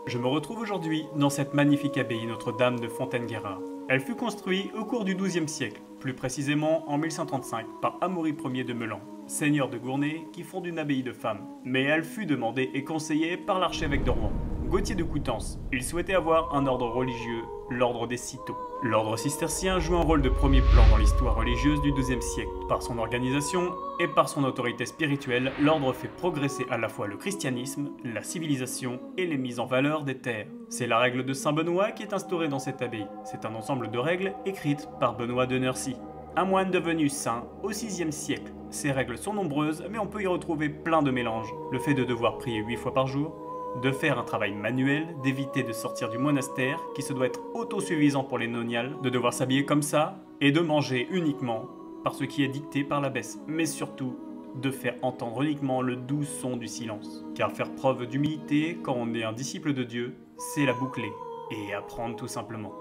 Je me retrouve aujourd'hui dans cette magnifique abbaye Notre-Dame de Fontaine-Guérard. Elle fut construite au cours du XIIe siècle, plus précisément en 1135 par Amaury Ier de Meulan, seigneur de Gournay qui fonde une abbaye de femmes. Mais elle fut demandée et conseillée par l'archevêque de Rouen, Gauthier de Coutances. Il souhaitait avoir un ordre religieux, l'ordre des Cîteaux. L'ordre cistercien joue un rôle de premier plan dans l'histoire religieuse du XIIe siècle. Par son organisation et par son autorité spirituelle, l'ordre fait progresser à la fois le christianisme, la civilisation et les mises en valeur des terres. C'est la règle de Saint Benoît qui est instaurée dans cette abbaye. C'est un ensemble de règles écrites par Benoît de Nursie, un moine devenu saint au VIe siècle. Ces règles sont nombreuses, mais on peut y retrouver plein de mélanges. Le fait de devoir prier 8 fois par jour, de faire un travail manuel, d'éviter de sortir du monastère, qui se doit être autosuffisant pour les noniales, de devoir s'habiller comme ça, et de manger uniquement par ce qui est dicté par l'abbesse, mais surtout de faire entendre uniquement le doux son du silence. Car faire preuve d'humilité quand on est un disciple de Dieu, c'est la boucler, et apprendre tout simplement.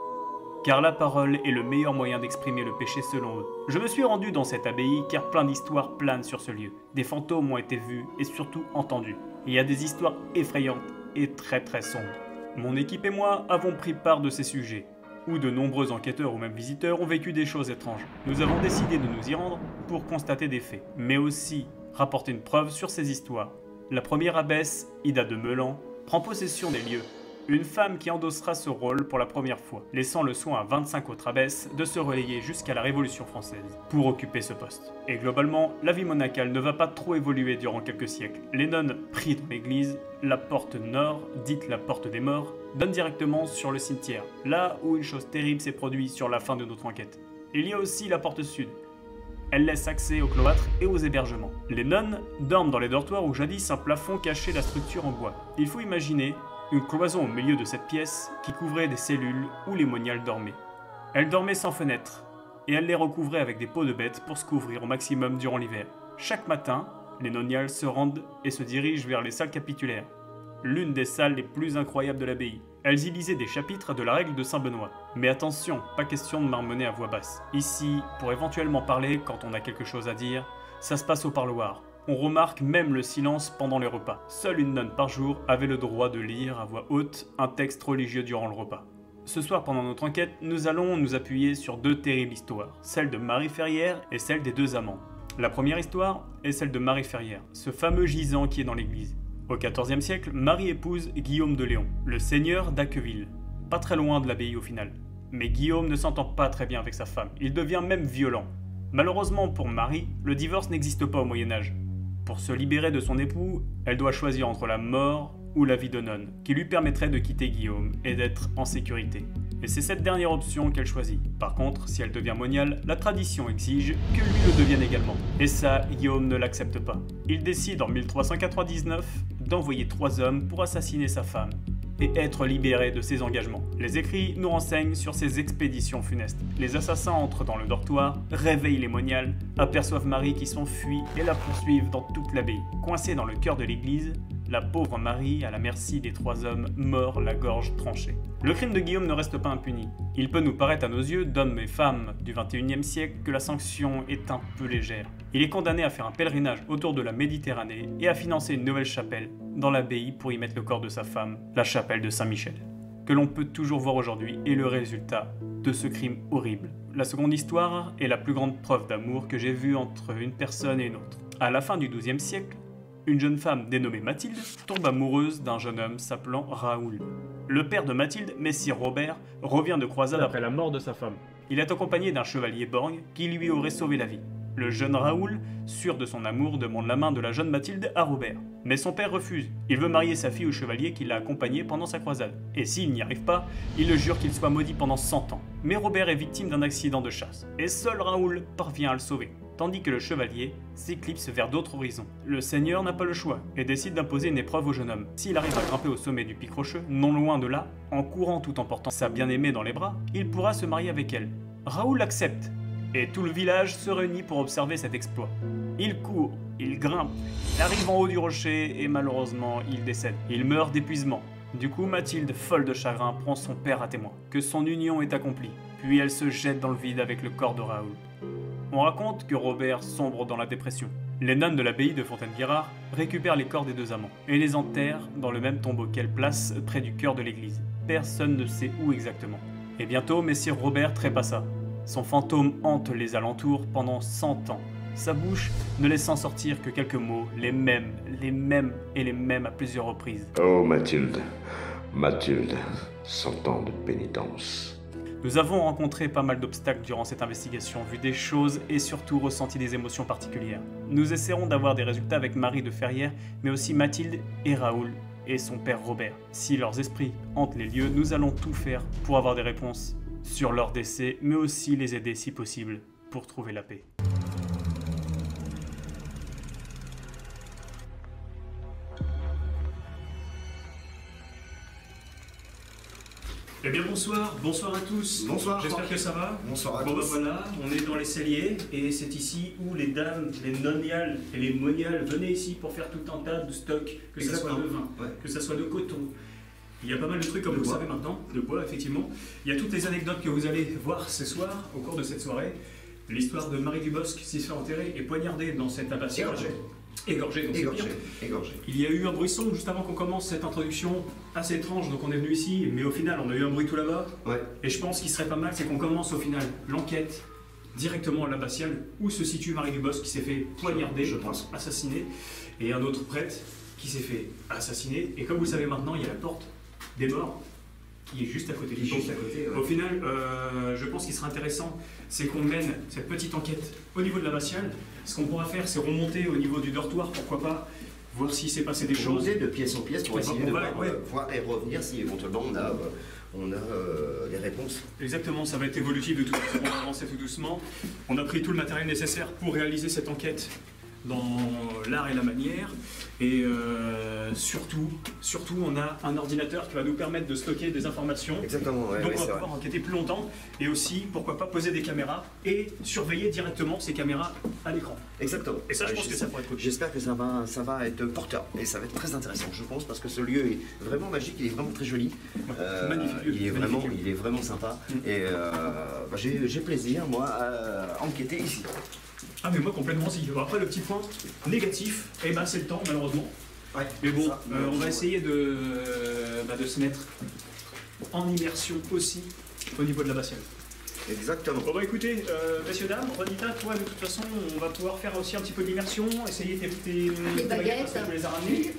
Car la parole est le meilleur moyen d'exprimer le péché selon eux. Je me suis rendu dans cette abbaye car plein d'histoires planent sur ce lieu. Des fantômes ont été vus et surtout entendus. Il y a des histoires effrayantes et très sombres. Mon équipe et moi avons pris part de ces sujets, où de nombreux enquêteurs ou même visiteurs ont vécu des choses étranges. Nous avons décidé de nous y rendre pour constater des faits, mais aussi rapporter une preuve sur ces histoires. La première abbesse, Ida de Meulan, prend possession des lieux. Une femme qui endossera ce rôle pour la première fois, laissant le soin à 25 autres abbesses de se relayer jusqu'à la Révolution française pour occuper ce poste. Et globalement, la vie monacale ne va pas trop évoluer durant quelques siècles. Les nonnes prient dans l'église, la porte nord, dite la porte des morts, donne directement sur le cimetière, là où une chose terrible s'est produite sur la fin de notre enquête. Il y a aussi la porte sud. Elle laisse accès au cloître et aux hébergements. Les nonnes dorment dans les dortoirs où jadis un plafond cachait la structure en bois. Il faut imaginer une cloison au milieu de cette pièce qui couvrait des cellules où les moniales dormaient. Elles dormaient sans fenêtre, et elles les recouvraient avec des peaux de bêtes pour se couvrir au maximum durant l'hiver. Chaque matin, les noniales se rendent et se dirigent vers les salles capitulaires, l'une des salles les plus incroyables de l'abbaye. Elles y lisaient des chapitres de la règle de Saint Benoît. Mais attention, pas question de marmonner à voix basse. Ici, pour éventuellement parler quand on a quelque chose à dire, ça se passe au parloir. On remarque même le silence pendant les repas. Seule une nonne par jour avait le droit de lire à voix haute un texte religieux durant le repas. Ce soir, pendant notre enquête, nous allons nous appuyer sur deux terribles histoires, celle de Marie Ferrière et celle des deux amants. La première histoire est celle de Marie Ferrière, ce fameux gisant qui est dans l'église. Au XIVe siècle, Marie épouse Guillaume de Léon, le seigneur d'Acqueville, pas très loin de l'abbaye au final. Mais Guillaume ne s'entend pas très bien avec sa femme, il devient même violent. Malheureusement pour Marie, le divorce n'existe pas au Moyen-Âge. Pour se libérer de son époux, elle doit choisir entre la mort ou la vie de nonne, qui lui permettrait de quitter Guillaume et d'être en sécurité. Et c'est cette dernière option qu'elle choisit. Par contre, si elle devient moniale, la tradition exige que lui le devienne également. Et ça, Guillaume ne l'accepte pas. Il décide en 1399 d'envoyer 3 hommes pour assassiner sa femme et être libéré de ses engagements. Les écrits nous renseignent sur ces expéditions funestes. Les assassins entrent dans le dortoir, réveillent les moniales, aperçoivent Marie qui s'enfuit et la poursuivent dans toute l'abbaye. Coincée dans le cœur de l'église, la pauvre Marie, à la merci des 3 hommes, meurt la gorge tranchée. Le crime de Guillaume ne reste pas impuni. Il peut nous paraître à nos yeux, d'hommes et femmes du XXIe siècle, que la sanction est un peu légère. Il est condamné à faire un pèlerinage autour de la Méditerranée et à financer une nouvelle chapelle dans l'abbaye pour y mettre le corps de sa femme, la chapelle de Saint-Michel, que l'on peut toujours voir aujourd'hui est le résultat de ce crime horrible. La seconde histoire est la plus grande preuve d'amour que j'ai vue entre une personne et une autre. À la fin du XIIe siècle, une jeune femme dénommée Mathilde tombe amoureuse d'un jeune homme s'appelant Raoul. Le père de Mathilde, Messire Robert, revient de croisade après la mort de sa femme. Il est accompagné d'un chevalier borgne qui lui aurait sauvé la vie. Le jeune Raoul, sûr de son amour, demande la main de la jeune Mathilde à Robert. Mais son père refuse. Il veut marier sa fille au chevalier qui l'a accompagné pendant sa croisade. Et s'il n'y arrive pas, il le jure qu'il soit maudit pendant 100 ans. Mais Robert est victime d'un accident de chasse. Et seul Raoul parvient à le sauver, tandis que le chevalier s'éclipse vers d'autres horizons. Le seigneur n'a pas le choix et décide d'imposer une épreuve au jeune homme. S'il arrive à grimper au sommet du pic rocheux, non loin de là, en courant tout en portant sa bien-aimée dans les bras, il pourra se marier avec elle. Raoul accepte, et tout le village se réunit pour observer cet exploit. Il court, il grimpe, il arrive en haut du rocher et malheureusement il décède. Il meurt d'épuisement. Du coup, Mathilde, folle de chagrin, prend son père à témoin, que son union est accomplie. Puis elle se jette dans le vide avec le corps de Raoul. On raconte que Robert sombre dans la dépression. Les nonnes de l'abbaye de Fontaine-Guérard récupèrent les corps des deux amants et les enterrent dans le même tombeau qu'elles placent près du cœur de l'église. Personne ne sait où exactement. Et bientôt, Messire Robert trépassa. Son fantôme hante les alentours pendant 100 ans. Sa bouche ne laissant sortir que quelques mots, les mêmes et les mêmes à plusieurs reprises. Oh Mathilde, Mathilde, 100 ans de pénitence. Nous avons rencontré pas mal d'obstacles durant cette investigation, vu des choses et surtout ressenti des émotions particulières. Nous essaierons d'avoir des résultats avec Marie de Ferrières, mais aussi Mathilde et Raoul et son père Robert. Si leurs esprits hantent les lieux, nous allons tout faire pour avoir des réponses sur leur décès, mais aussi les aider si possible pour trouver la paix. Eh bien bonsoir à tous. Bonsoir. J'espère que ça va. Bonsoir à Bon tous. ben voilà, on est dans les celliers et c'est ici où les dames, les noniales et les moniales venaient ici pour faire tout un tas de stocks, que ce soit de vin, Ouais. que ce soit de coton. Il y a pas mal de trucs comme De vous bois. savez maintenant, de bois effectivement. Il y a toutes les anecdotes que vous allez voir ce soir au cours de cette soirée. L'histoire de Marie Dubosc qui s'est fait enterrer et poignarder dans cette abbatiale. Égorgée, donc c'est pire. Égorgé. Il y a eu un bruisson juste avant qu'on commence cette introduction assez étrange, donc on est venu ici, mais au final on a eu un bruit tout là-bas. Ouais. Et je pense qu'il serait pas mal, c'est qu'on commence au final l'enquête directement à l'abbatiale où se situe Marie Dubosc qui s'est fait poignarder, Je pense. assassiner, et un autre prêtre qui s'est fait assassiner. Et comme vous le savez maintenant, il y a la porte des morts qui est juste à côté du Juste pont. à côté, ouais. Au final, je pense qu'il serait intéressant, c'est qu'on mène cette petite enquête au niveau de l'abbatiale. Ce qu'on pourra faire, c'est remonter au niveau du dortoir, pourquoi pas, voir s'il s'est passé des choses. Monter de pièce en pièce pour On essayer va- de on va- voir, ouais. voir et revenir si éventuellement on a des réponses. Exactement, ça va être évolutif de toute façon, on va avancer tout doucement. On a pris tout le matériel nécessaire pour réaliser cette enquête dans l'art et la manière. Et surtout, on a un ordinateur qui va nous permettre de stocker des informations. Exactement, ouais, Donc ouais, on va c'est vrai. pouvoir enquêter plus longtemps et aussi, pourquoi pas, poser des caméras et surveiller directement ces caméras à l'écran. Exactement. Et ça, je Ouais, pense que ça pourrait être cool. J'espère que ça va être porteur et ça va être très intéressant, je pense, parce que ce lieu est vraiment magique, il est vraiment très joli. Magnifique lieu, Il est magnifique vraiment sympa. Et j'ai plaisir, moi, à enquêter ici. Ah mais moi complètement si. Bon, après le petit point négatif, eh ben, c'est le temps malheureusement. Ouais, Mais bon, ça, on va essayer de se mettre en immersion aussi au niveau de l'abbatiale. Exactement. Bon bah écoutez, messieurs, dames, Ronita, toi de toute façon on va pouvoir faire aussi un petit peu d'immersion, essayer tes baguettes. parce que tu les as ramenées.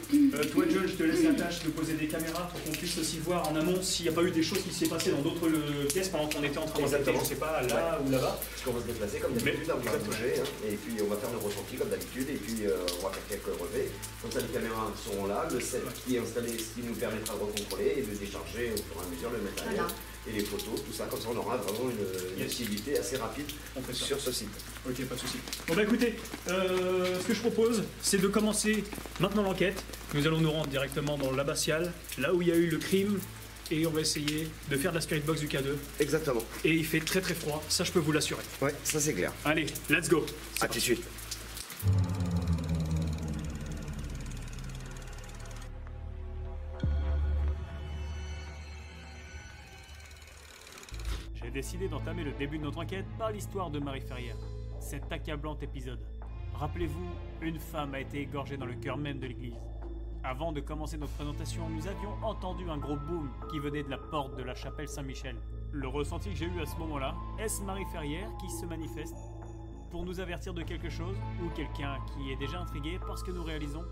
Toi John, je te laisse la tâche de poser des caméras pour qu'on puisse aussi voir en amont s'il n'y a pas eu des choses qui s'est passées dans d'autres pièces pendant qu'on était en train d'enquêter, Exactement. je sais pas, là ou là-bas. Parce qu'on va se déplacer comme d'habitude, Mais- on va bouger, hein, et puis on va faire nos ressentis comme d'habitude, et puis on va faire quelques relevés. Comme ça, les caméras seront là, le set qui est installé, ce qui nous permettra de recontrôler et de décharger au fur et à mesure le matériel. Voilà. Et les photos, tout ça, comme ça on aura vraiment une activité assez rapide On fait ça. sur ce site. Ok, pas de souci. Bon bah écoutez, ce que je propose, c'est de commencer maintenant l'enquête. Nous allons nous rendre directement dans l'abbatiale, là où il y a eu le crime, et on va essayer de faire de la spirit box du K2. Exactement. Et il fait très très froid, ça je peux vous l'assurer. Ouais, ça c'est clair. Allez, let's go. À tout de suite. J'ai décidé d'entamer le début de notre enquête par l'histoire de Marie Ferrières. Cet accablant épisode. Rappelez-vous, une femme a été égorgée dans le cœur même de l'église. Avant de commencer notre présentation, nous avions entendu un gros boom qui venait de la porte de la chapelle Saint-Michel. Le ressenti que j'ai eu à ce moment-là, est-ce Marie Ferrières qui se manifeste pour nous avertir de quelque chose ou quelqu'un qui est déjà intrigué par ce que nous réalisons?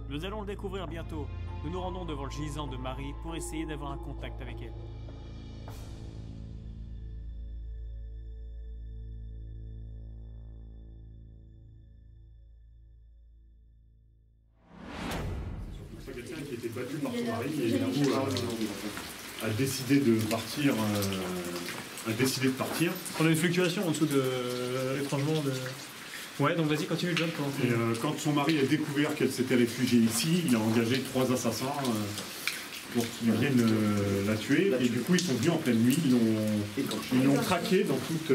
Nous allons le découvrir bientôt. Nous nous rendons devant le gisant de Marie pour essayer d'avoir un contact avec elle. C'est quelqu'un qui était battu par son mari et d'un coup a décidé de partir. On a une fluctuation en dessous de. étrangement de. Ouais, donc vas-y, continue John. Et quand son mari a découvert qu'elle s'était réfugiée ici, il a engagé 3 assassins pour qu'ils viennent la tuer. Et du coup, ils sont venus en pleine nuit, ils l'ont traqué dans toute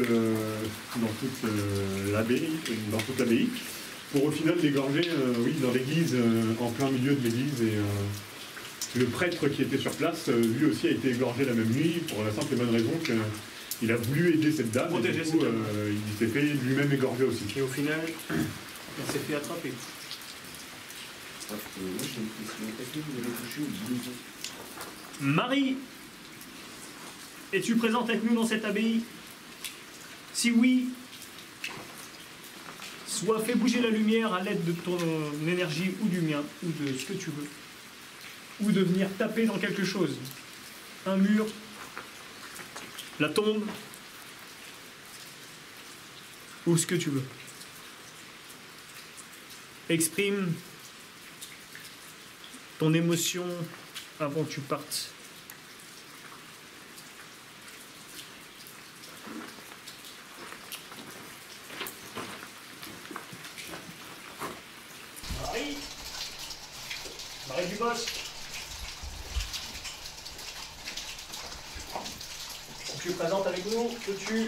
l'abbaye, pour au final l'égorger dans l'église, en plein milieu de l'église. Et le prêtre qui était sur place, lui aussi a été égorgé la même nuit, pour la simple et bonne raison qu'il a voulu aider cette dame. Et Protéger du coup, cette dame. il s'est fait lui-même égorger aussi. Et au final, Elle s'est fait attraper. Moi, j'ai une question. Est-ce que vous avez touché au blouson? Marie, es-tu présente avec nous dans cette abbaye? Si oui, soit fais bouger la lumière à l'aide de ton énergie ou du mien, ou de ce que tu veux. Ou de venir taper dans quelque chose. Un mur, la tombe, ou ce que tu veux. Exprime ton émotion avant que tu partes. Marie, Marie Dubosc. Tu es présente avec nous, peux-tu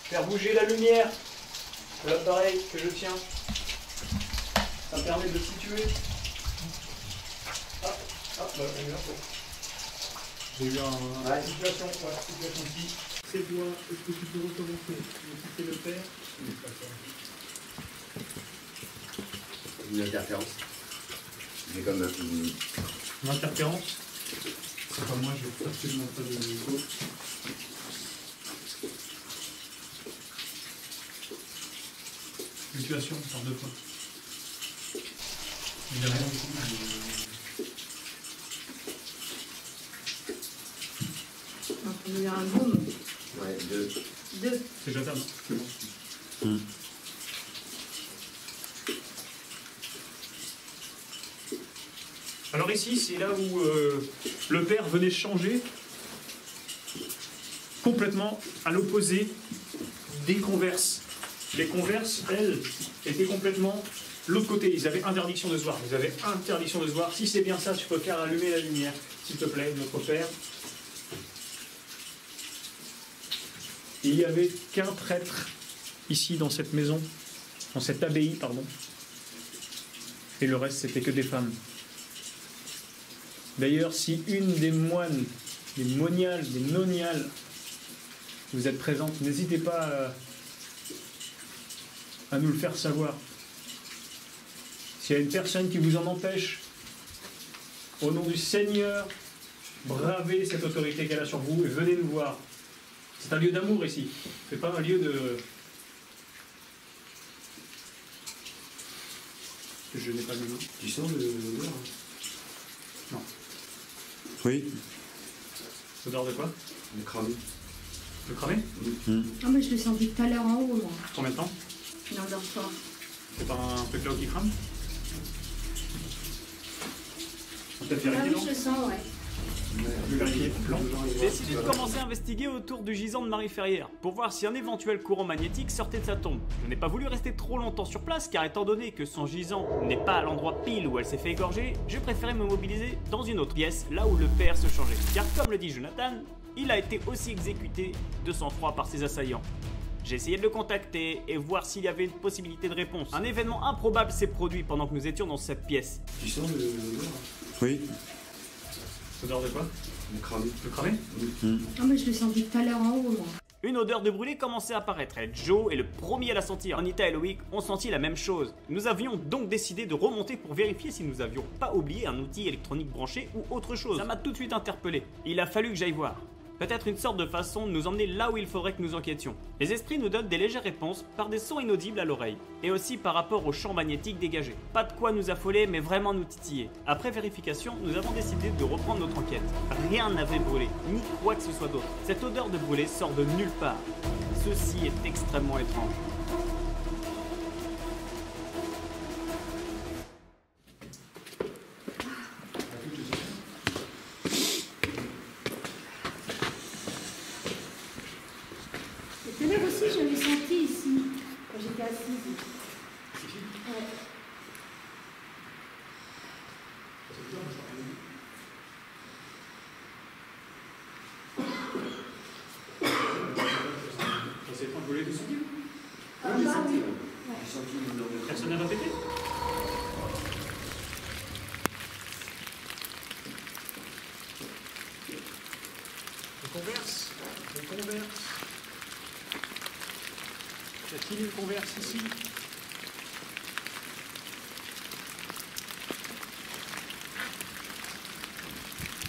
faire bouger la lumière de l'appareil que je tiens? Ça me permet de situer. J'ai eu un... La situation, voilà, situation ici. C'est toi, est-ce que tu peux recommencer? Si c'est le père. Une interférence. J'ai comme Une interférence. C'est pas moi, j'ai absolument pas de micro. Situation, par deux fois. Il y a rien du tout. Il y a un boom. Ouais, deux. C'est Jotam. C'est bon. Alors ici, c'est là où le père venait changer complètement à l'opposé des converses. Les converses, elles, étaient complètement l'autre côté. Ils avaient interdiction de se voir. Ils avaient interdiction de se voir. Si c'est bien ça, tu peux faire allumer la lumière, s'il te plaît, notre père. Il n'y avait qu'un prêtre ici dans cette maison, dans cette abbaye, pardon. Et le reste, c'était que des femmes. D'ailleurs, si une des moines, des moniales, des noniales, vous êtes présente, n'hésitez pas à nous le faire savoir. S'il y a une personne qui vous en empêche, au nom du Seigneur, bravez cette autorité qu'elle a sur vous et venez nous voir. C'est un lieu d'amour ici, c'est pas un lieu de... Je n'ai pas le nom. Tu sens le mur? Non. Oui. L'odeur de quoi? Le cramé. Le cramé? Ah, mais je l'ai senti tout à l'heure en haut, moi. Combien de temps? Une heure fort. C'est pas un truc là-haut qui crame? On peut peut-être Ah vérifier, oui, non? je le sens, ouais. On peut vérifier. Non. J'ai décidé de commencer à investiguer autour du gisant de Marie Ferrière pour voir si un éventuel courant magnétique sortait de sa tombe. Je n'ai pas voulu rester trop longtemps sur place car étant donné que son gisant n'est pas à l'endroit pile où elle s'est fait égorger, j'ai préféré me mobiliser dans une autre pièce là où le père se changeait. Car comme le dit Jonathan, il a été aussi exécuté de sang-froid par ses assaillants. J'ai essayé de le contacter et voir s'il y avait une possibilité de réponse. Un événement improbable s'est produit pendant que nous étions dans cette pièce. Tu sens le mur? Oui. L'odeur de quoi? Le cramé. Le cramé? Ah, mais je l'ai senti tout à l'heure en haut, moi. Une odeur de brûlé commençait à apparaître et Joe est le premier à la sentir. Anita et Loïc ont senti la même chose. Nous avions donc décidé de remonter pour vérifier si nous avions pas oublié un outil électronique branché ou autre chose. Ça m'a tout de suite interpellé. Il a fallu que j'aille voir. Peut-être une sorte de façon de nous emmener là où il faudrait que nous enquêtions. Les esprits nous donnent des légères réponses par des sons inaudibles à l'oreille, et aussi par rapport au champ magnétique dégagé. Pas de quoi nous affoler, mais vraiment nous titiller. Après vérification, nous avons décidé de reprendre notre enquête. Rien n'avait brûlé, ni quoi que ce soit d'autre. Cette odeur de brûlé sort de nulle part. Ceci est extrêmement étrange. Et tout à l'heure aussi, je l'ai senti ici, quand j'étais assise. Ouais. Ça s'est brûlé dessus? Ah, bah oui. J'ai senti une odeur de Personne n'a répété? On converse. Continue qu'on verse ici.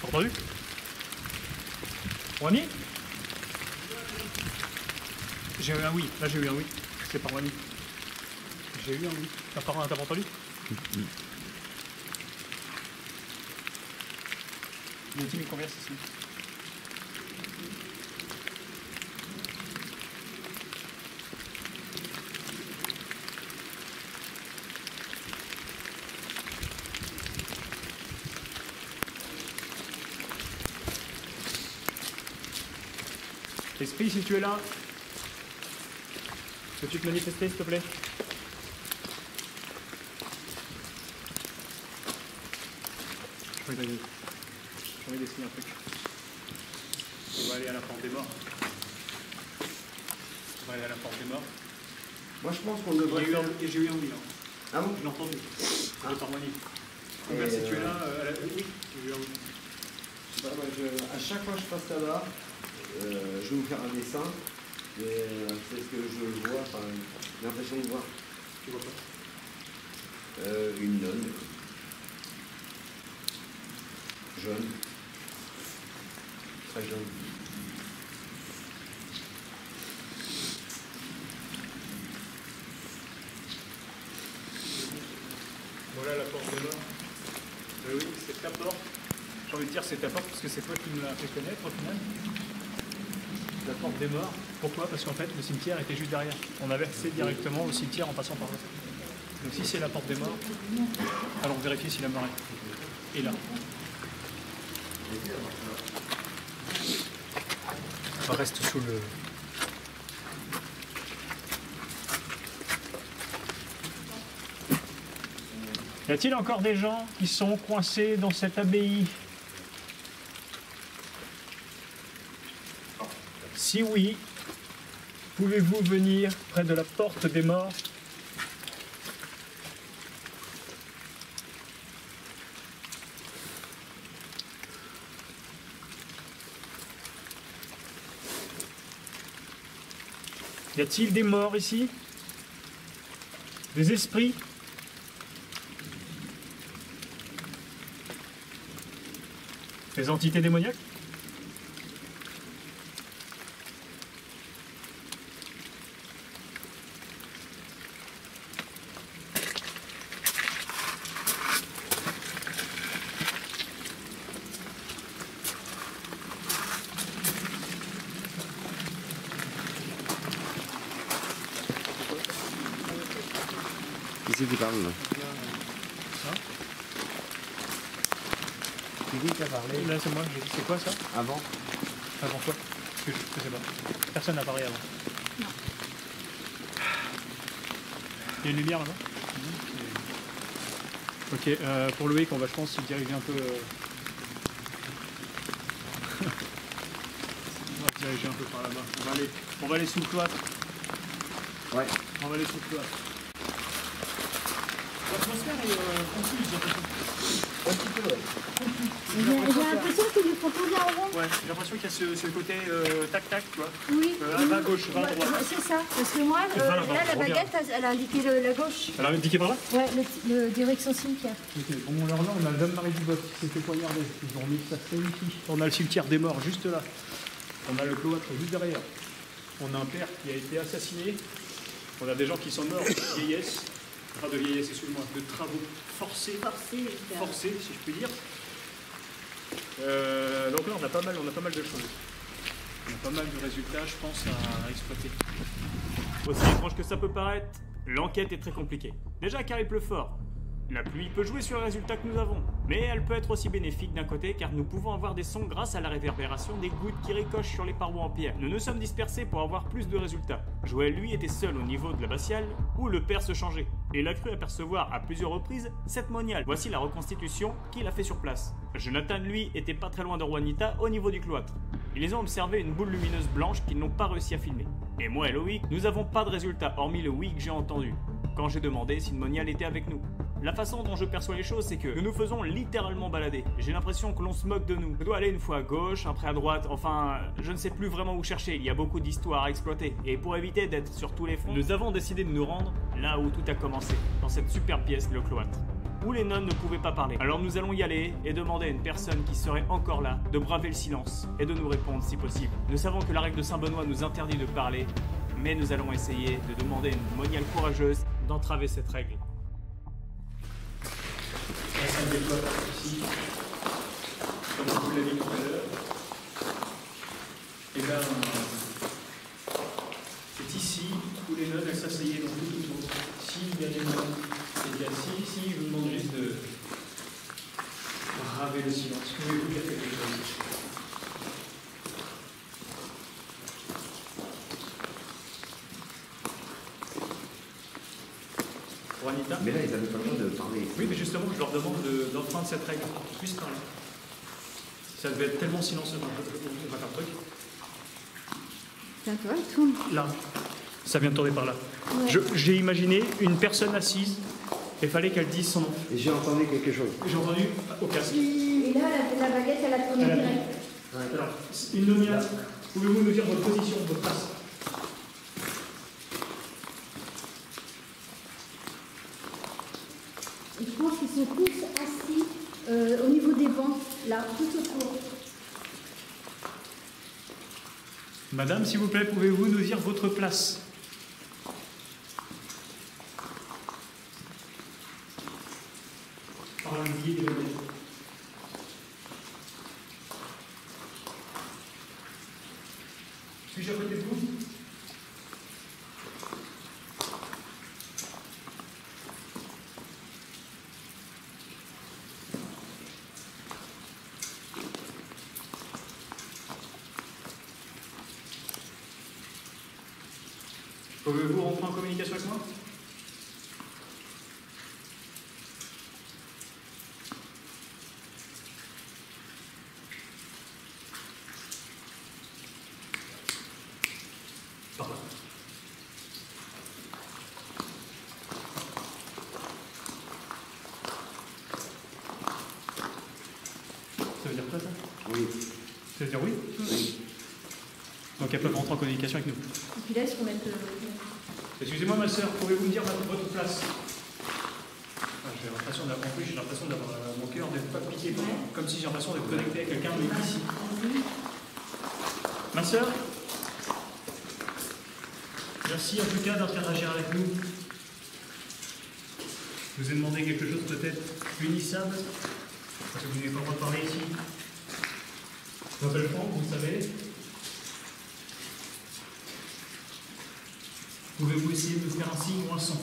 T'as entendu? Wani? J'ai eu un oui. Là j'ai eu un oui. C'est par Wani. J'ai eu un oui. T'as pas entendu? Continue qu'on verse ici. Esprit, si tu es là, peux-tu te manifester, s'il te plaît? J'ai envie d'essayer un truc. On va aller à la porte des morts. On va aller à la porte des morts. Moi, je pense qu'on devrait faire... J'ai eu un oui, là. Ah bon? Je l'ai entendu. C'est par Wani. Combien si tu es là, oui, j'ai eu un oui. Je sais pas, moi, à chaque fois que je passe là-bas, je vais vous faire un dessin, mais c'est ce que je vois, enfin, j'ai l'impression de voir. Tu vois quoi? Une nonne. Jeune. Très jeune. Voilà la porte des morts. Oui, c'est ta porte. J'ai envie de dire c'est ta porte parce que c'est toi qui me l'as fait connaître au final. La porte des morts. Pourquoi? Parce qu'en fait le cimetière était juste derrière. On avait accès directement au cimetière en passant par là. Donc si c'est la porte des morts, allons vérifier si la mort est là. On reste sous le... Y a-t-il encore des gens qui sont coincés dans cette abbaye? Si oui, pouvez-vous venir près de la porte des morts? Y a-t-il des morts ici? Des esprits? Des entités démoniaques? Qui c'est qui parle là? Qui dit qui a parlé? Là c'est moi, j'ai dit c'est quoi ça? Avant? Avant quoi? Parce que je sais pas. Personne n'a parlé avant. Non. Il y a une lumière là-bas? Ok, pour Loïc, on va je pense se diriger un peu... on va se diriger un peu par là-bas. On va aller sous le cloître. Ouais. On va aller sous le cloître. L'atmosphère est confuse, j'ai l'impression. Un petit peu, ouais. J'ai l'impression qu'ils nous font tourner en rond. Ouais, j'ai l'impression qu'il y a ce côté tac-tac, tu vois. Oui. Va à gauche, va à droite. C'est ça, parce que moi, Va là-bas, là, la regarde. baguette, elle a indiqué la gauche. Elle a indiqué par là? Ouais, le direction cimetière. Ok, bon alors là on a le Dame-Marie du Bot qui s'est fait poignarder. Ils ont mis ça ici. On a le cimetière des morts juste là. On a le cloître juste derrière. On a un père qui a été assassiné. On a des gens qui sont morts de vieillesse. Enfin de vieillesse, excuse-moi, de travaux forcés. Forcés, si je puis dire. Donc là on a pas mal de choses. On a pas mal de résultats, je pense, à exploiter. Aussi étrange que ça peut paraître, l'enquête est très compliquée. Déjà car il pleut fort. La pluie peut jouer sur les résultats que nous avons, mais elle peut être aussi bénéfique d'un côté car nous pouvons avoir des sons grâce à la réverbération des gouttes qui ricochent sur les parois en pierre. Nous nous sommes dispersés pour avoir plus de résultats. Joël lui était seul au niveau de l'abbatiale où le père se changeait. Et il a cru apercevoir à plusieurs reprises cette moniale. Voici la reconstitution qu'il a fait sur place. Jonathan lui était pas très loin de Juanita au niveau du cloître. Ils les ont observé une boule lumineuse blanche qu'ils n'ont pas réussi à filmer. Et moi et Loïc, nous n'avons pas de résultats hormis le oui que j'ai entendu quand j'ai demandé si une moniale était avec nous. La façon dont je perçois les choses, c'est que nous nous faisons littéralement balader. J'ai l'impression que l'on se moque de nous. Je dois aller une fois à gauche, après à droite, enfin, je ne sais plus vraiment où chercher. Il y a beaucoup d'histoires à exploiter. Et pour éviter d'être sur tous les fronts, nous avons décidé de nous rendre là où tout a commencé, dans cette super pièce, le cloître, où les nonnes ne pouvaient pas parler. Alors nous allons y aller et demander à une personne qui serait encore là de braver le silence et de nous répondre si possible. Nous savons que la règle de Saint-Benoît nous interdit de parler, mais nous allons essayer de demander à une moniale courageuse d'entraver cette règle. La salle des toits ici, comme vous l'avez dit tout à l'heure. Et là, c'est ici où les nonnes elles s'asseyaient dans tout autour. S'il y a des nonnes, c'est bien ici. Je vous demande juste de braver le silence. Pouvez-vous dire quelque chose? Pour Anita? Mais là, ils n'avaient pas le droit de parler. Oui, mais justement, je leur demande d'enfreindre cette règle pour qu'ils puissent parler. Ça devait être tellement silencieux dans un truc. D'accord, il tourne. Là, ça vient de tourner par là. Ouais. J'ai imaginé une personne assise et il fallait qu'elle dise son nom. Et j'ai entendu quelque chose. J'ai entendu au casque. Et là, la baguette, elle a tourné Elle a direct. Alors, une nominate, pouvez-vous nous dire votre position, votre place? Et je pense qu'ils sont tous assis au niveau des bancs, là, tout autour. Madame, s'il vous plaît, pouvez-vous nous dire votre place? Par un billet de l'année. Suis-je à côté de vous? Pouvez-vous rentrer en communication avec moi? Par là. Ça veut dire quoi ça? Oui. Ça veut dire oui? Oui. Donc elles peuvent rentrer en communication avec nous. Et puis là, il faut mettre... Excusez-moi ma soeur, pouvez-vous me dire votre place? J'ai l'impression d'avoir compris, j'ai l'impression d'avoir mon cœur d'être pas piqué, comme si j'ai l'impression d'être connecté à quelqu'un mais ici. Ma soeur, merci en tout cas d'interagir avec nous. Je vous ai demandé quelque chose peut-être punissable, parce que vous n'avez pas le droit de parler ici. Je m'appelle Franck, vous le savez. Pouvez-vous essayer de faire un signe ou un son?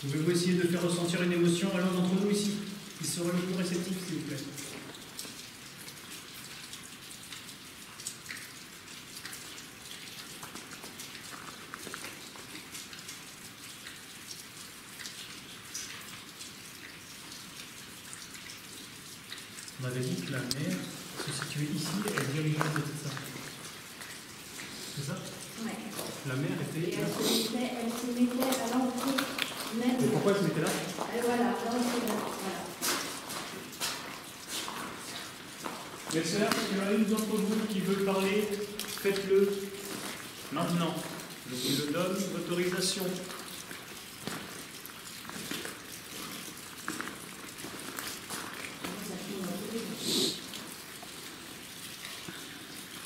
Pouvez-vous essayer de faire ressentir une émotion à l'un d'entre nous ici, qui serait le plus réceptif, s'il vous plaît? On avait dit que la mer se situait ici, elle dirigeait tout ça. C'est ça? Ouais. La mer était Et là. elle se mettait à l'entrée même. Et pourquoi elle se mettait là? Et voilà, l'entrée là. Voilà. Mes sœurs, s'il y en a une d'entre vous qui veut parler, faites-le maintenant. Je vous donne l'autorisation.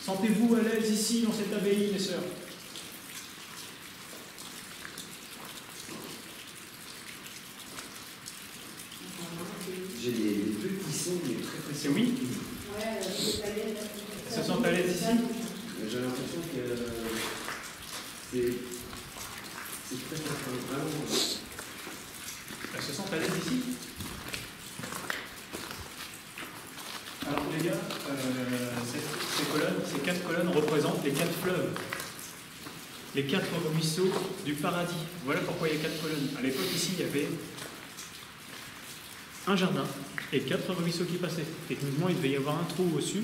Sentez-vous à l'aise ici, dans cette abbaye, mes sœurs? J'ai des petits sons, mais très précis. C'est oui? Ouais, Elles se sentent à l'aise ici? J'ai l'impression que c'est très vraiment. Elles se sentent à l'aise ici? Alors les gars, ces 4 colonnes représentent les 4 fleuves. les 4 ruisseaux du paradis. Voilà pourquoi il y a 4 colonnes. À l'époque, ici, il y avait un jardin et 4 ruisseaux qui passaient. Techniquement, il devait y avoir un trou au-dessus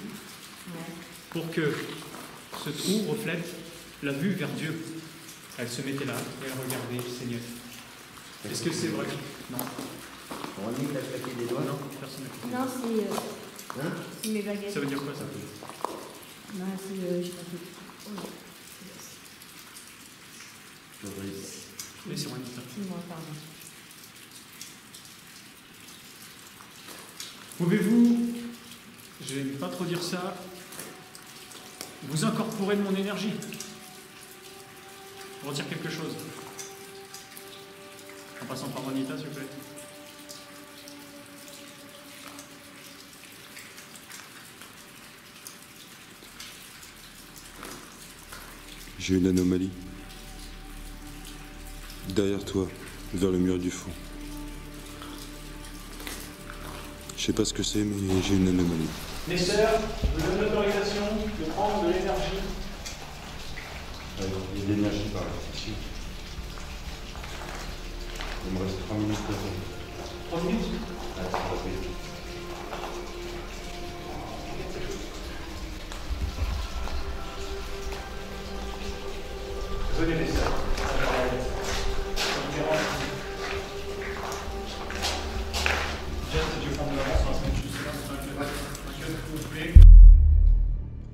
pour que ce trou reflète la vue vers Dieu. Elle se mettait là et elle regardait le Seigneur. Est-ce que c'est vrai? Non. On dit qu'il a claqué des doigts? Non, personne n'a Non, c'est mes baguettes. Ça veut dire quoi ça? Non, c'est... j'ai pas fait. Oh, Laissez-moi dire ça. dis-moi, pardon. Pouvez-vous, je n'aime pas trop dire ça, vous incorporer de mon énergie pour dire quelque chose? En passant par Juanita, s'il vous plaît. J'ai une anomalie. Derrière toi, vers le mur du fond. Je sais pas ce que c'est, mais j'ai une anomalie. Les sœurs, je vous donne l'autorisation de prendre de l'énergie. Il y a de l'énergie par là, ici. Il me reste 3 minutes pour ça. 3 minutes? Ah, c'est pas payé. Venez les sœurs.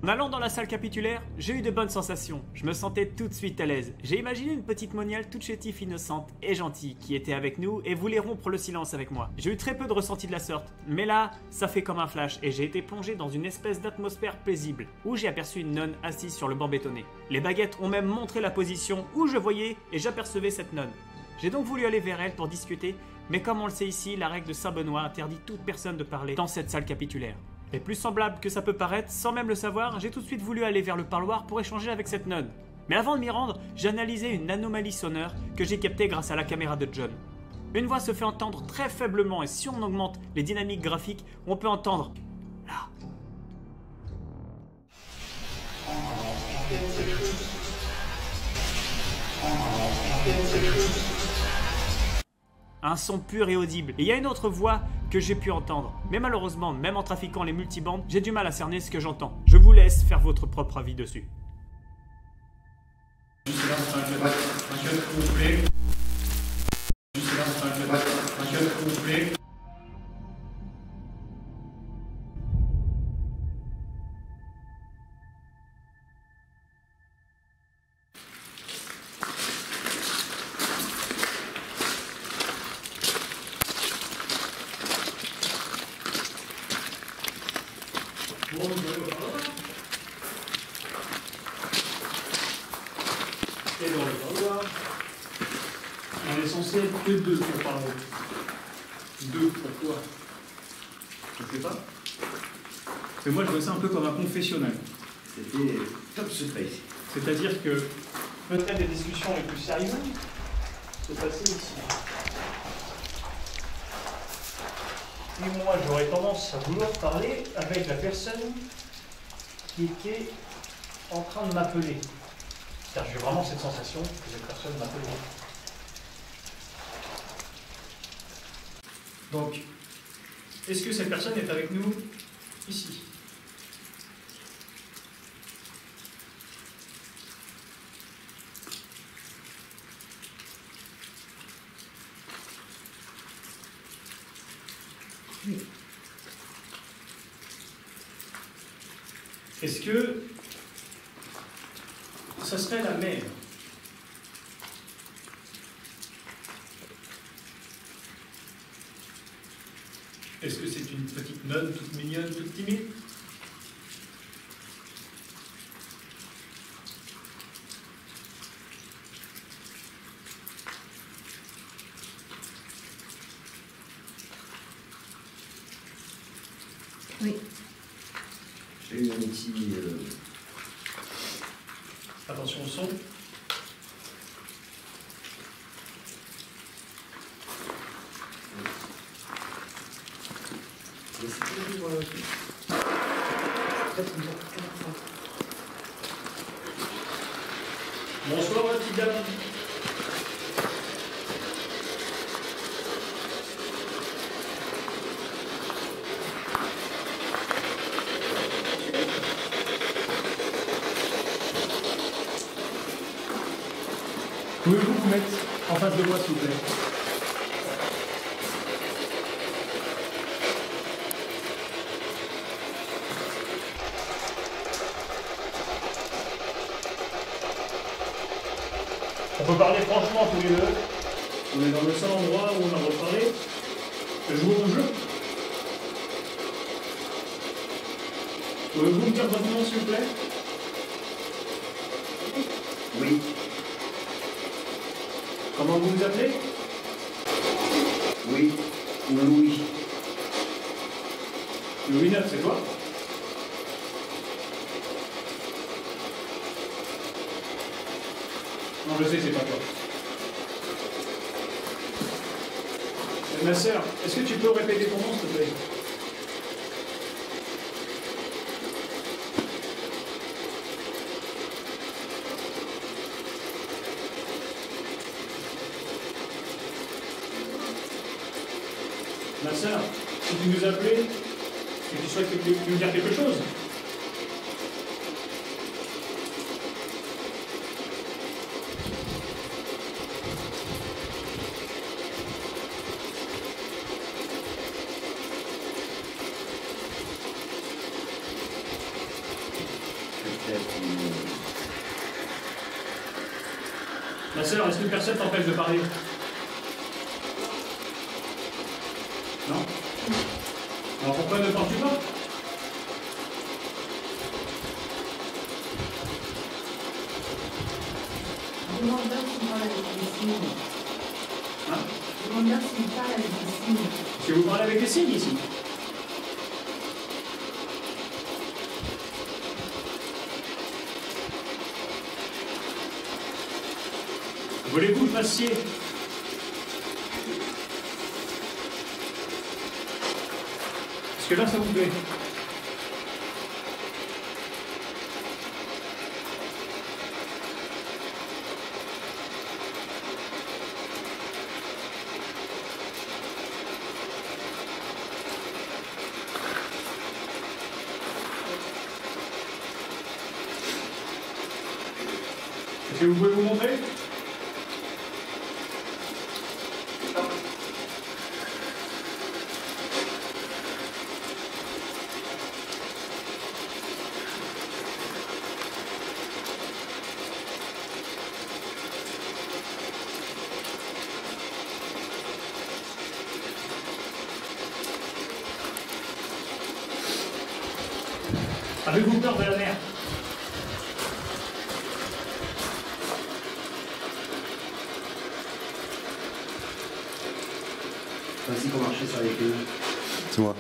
En allant dans la salle capitulaire, j'ai eu de bonnes sensations. Je me sentais tout de suite à l'aise. J'ai imaginé une petite moniale toute chétive, innocente et gentille qui était avec nous et voulait rompre le silence avec moi. J'ai eu très peu de ressenti de la sorte, mais là, ça fait comme un flash et j'ai été plongé dans une espèce d'atmosphère paisible où j'ai aperçu une nonne assise sur le banc bétonné. Les baguettes ont même montré la position où je voyais et j'apercevais cette nonne. J'ai donc voulu aller vers elle pour discuter, mais comme on le sait ici, la règle de Saint-Benoît interdit toute personne de parler dans cette salle capitulaire. Et plus semblable que ça peut paraître, sans même le savoir, j'ai tout de suite voulu aller vers le parloir pour échanger avec cette nonne. Mais avant de m'y rendre, j'ai analysé une anomalie sonore que j'ai captée grâce à la caméra de John. Une voix se fait entendre très faiblement et si on augmente les dynamiques graphiques, on peut entendre là. Un son pur et audible. Et il y a une autre voix que j'ai pu entendre. Mais malheureusement, même en trafiquant les multibandes, j'ai du mal à cerner ce que j'entends. Je vous laisse faire votre propre avis dessus. Juste là, un cut, s'il vous plaît. Juste là, un cut, s'il vous plaît. Et dans le parloir, on est censé être que 2 pour parler. 2, pourquoi? Je ne sais pas. Parce que moi, je vois ça un peu comme un confessionnal. C'était top secret ici. C'est-à-dire que peut-être les discussions les plus sérieuses se passaient ici. Et moi, j'aurais tendance à vouloir parler avec la personne qui était en train de m'appeler. Car j'ai vraiment cette sensation que cette personne m'appelle. Donc, est-ce que cette personne est avec nous ici? Oui. Est-ce que ça serait la mère? Est-ce que c'est une petite nonne toute mignonne, toute timide? Oui. J'ai eu un petit... Attention au son. C'est toujours... très important. Bonsoir, ma petite dame. Pouvez-vous vous mettre en face de moi, s'il vous plaît? On peut parler franchement tous les deux. On est dans le seul endroit où on a reparlé. Je joue au jeu. Pouvez-vous me dire votre nom, s'il vous plaît? Oui. Comment vous vous appelez? Oui. Louis. Louis IX, c'est quoi? Non, je sais, c'est pas toi. Ma sœur, est-ce que tu peux répéter ton nom, s'il te plaît? Ma sœur, si tu nous appelais, est-ce que tu souhaites nous dire quelque chose? Ma sœur, est-ce que personne t'empêche de parler? Non? Alors pourquoi ne parles-tu pas? Je demande bien s'il parle avec des signes. Hein? Je demande bien s'il parle avec des signes. Est-ce que vous parlez avec des signes ici? Voulez-vous le fassiez? Est-ce que là, ça vous plaît? Est-ce que vous pouvez vous montrer? Avez-vous peur de la mer? Ainsi qu'on marchait sur les queues. C'est moi.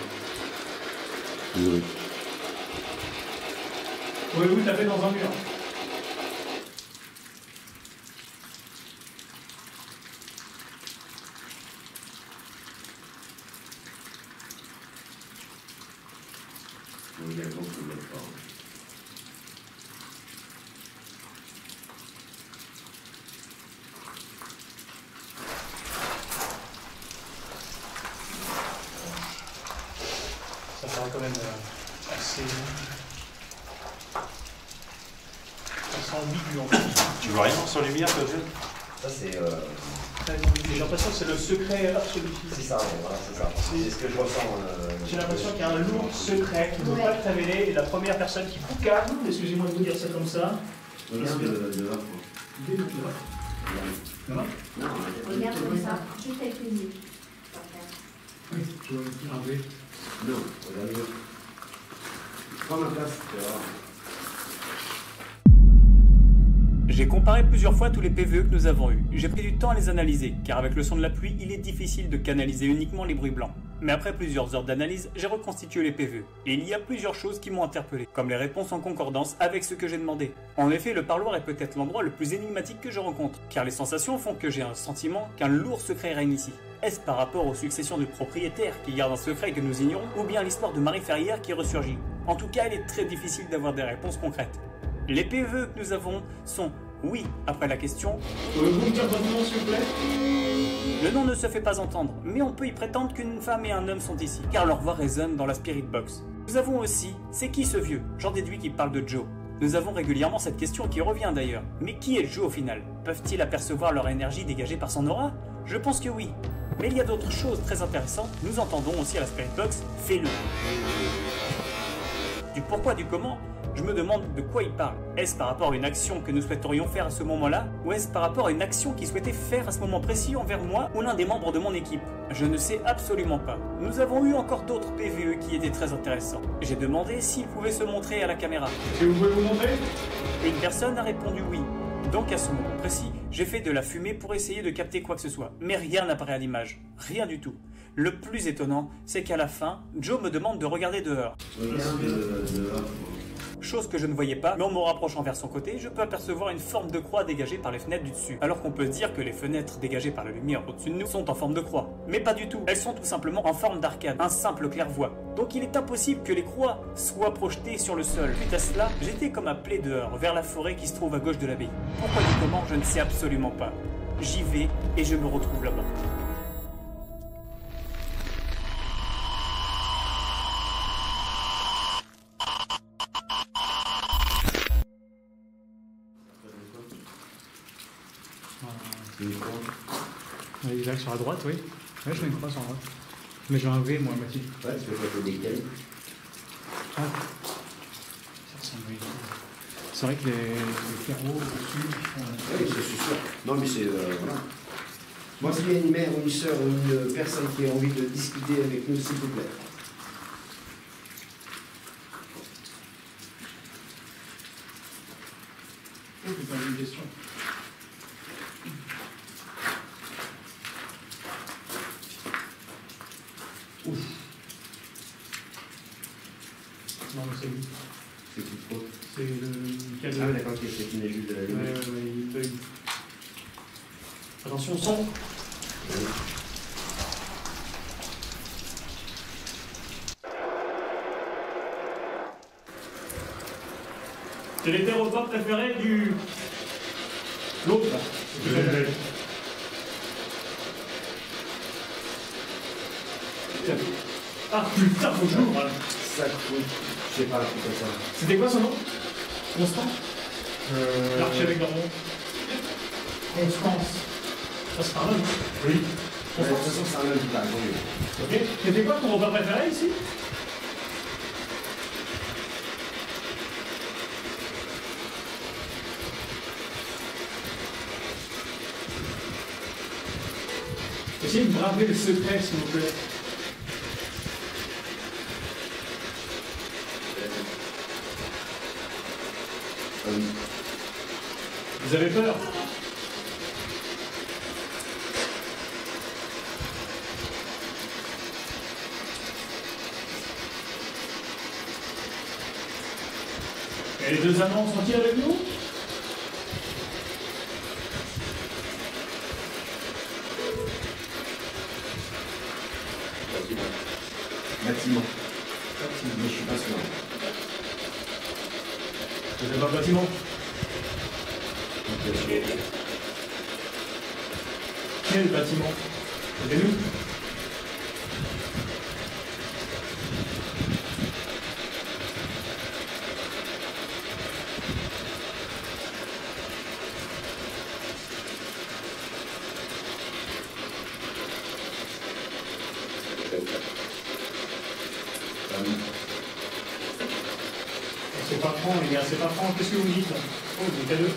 Désolé. Pouvez-vous taper dans un mur? Il y a beaucoup de formes. Ça paraît quand même assez... Ça sent ambigu en fait. Tu vois rien sur les lumière, peut-être? Ça, c'est. Très ambigu. J'ai l'impression que c'est le secret absolu. C'est ça, voilà, c'est ça. C'est ce que je ressens. J'ai l'impression qu'il y a un lourd secret qui ne veut pas être révélé et la première personne qui boucane, excusez-moi de vous dire ça comme ça. Regarde de 20 fois. Non, Regarde comme ça, juste avec les yeux. oui, tu vas me graver. Non, regarde mieux. Prends ma place, tu vas voir. J'ai comparé plusieurs fois tous les PVE que nous avons eus. J'ai pris du temps à les analyser, car avec le son de la pluie, il est difficile de canaliser uniquement les bruits blancs. Mais après plusieurs heures d'analyse, j'ai reconstitué les PVE. Et il y a plusieurs choses qui m'ont interpellé, comme les réponses en concordance avec ce que j'ai demandé. En effet, le parloir est peut-être l'endroit le plus énigmatique que je rencontre, car les sensations font que j'ai un sentiment qu'un lourd secret règne ici. Est-ce par rapport aux successions de propriétaires qui gardent un secret que nous ignorons, ou bien l'histoire de Marie Ferrière qui ressurgit? En tout cas, il est très difficile d'avoir des réponses concrètes. Les PVE que nous avons sont Oui, après la question. Pouvez-vous me dire votre nom, s'il vous plaît? Le nom ne se fait pas entendre, mais on peut y prétendre qu'une femme et un homme sont ici, car leur voix résonne dans la Spirit Box. Nous avons aussi, c'est qui ce vieux? J'en déduis qu'il parle de Joe. Nous avons régulièrement cette question qui revient d'ailleurs. Mais qui est Joe au final? Peuvent-ils apercevoir leur énergie dégagée par son aura? Je pense que oui. Mais il y a d'autres choses très intéressantes, nous entendons aussi à la Spirit Box, fais-le. Du pourquoi, du comment, je me demande de quoi il parle. Est-ce par rapport à une action que nous souhaiterions faire à ce moment-là? Ou est-ce par rapport à une action qu'il souhaitait faire à ce moment précis envers moi ou l'un des membres de mon équipe? Je ne sais absolument pas. Nous avons eu encore d'autres PVE qui étaient très intéressants. J'ai demandé s'ils pouvaient se montrer à la caméra. Et vous pouvez vous montrer? Une personne a répondu oui. Donc à ce moment précis, j'ai fait de la fumée pour essayer de capter quoi que ce soit. Mais rien n'apparaît à l'image. Rien du tout. Le plus étonnant, c'est qu'à la fin, Joe me demande de regarder dehors. Chose que je ne voyais pas, mais en me rapprochant vers son côté, je peux apercevoir une forme de croix dégagée par les fenêtres du dessus. Alors qu'on peut se dire que les fenêtres dégagées par la lumière au-dessus de nous sont en forme de croix. Mais pas du tout, elles sont tout simplement en forme d'arcade, un simple claire-voie. Donc il est impossible que les croix soient projetées sur le sol. Suite à cela, j'étais comme appelé dehors, vers la forêt qui se trouve à gauche de l'abbaye. Pourquoi du comment, je ne sais absolument pas. J'y vais et je me retrouve là-bas. Il est sur la droite, oui. Ouais, je mets une croix sur la droite. Mais j'ai un V, moi, Mathilde. Ouais, parce que ça fait des câbles. Ah. Ça ressemble à... C'est vrai que les carreaux au-dessus... Oui, je suis sûr. Non, mais c'est... voilà. Moi, s'il y a une mère ou une soeur ou une personne qui a envie de discuter avec nous, s'il vous plaît. Oh, putain, j'ai une question. Ouf. Non, mais c'est lui. C'est tout trop. C'est le cadeau. Ah, d'accord, ok, c'est une juste de la lumière. Ouais, il bug. Attention, son. Oui. Quel était le repas préféré du... l'autre, là? Ah putain, faut que j'ouvre. Ça coûte, je sais pas, un truc comme ça. C'était quoi son nom? Constant? L'archevêque d'Ormont. Constance. Ça c'est un homme? Oui. De toute façon, c'est un homme qui parle, oui. Ok. C'était quoi ton repas préféré ici? Essayez de graver le secret, s'il vous plaît. Vous avez peur? Et les deux amants sont-ils avec nous? Bâtiment. Mais je suis pas sûr. Vous n'avez pas le bâtiment? Quel bâtiment? Aidez-nous. C'est pas franc, les gars, c'est pas franc. Qu'est-ce que vous me dites là? Oh, vous êtes à deux. Ouais.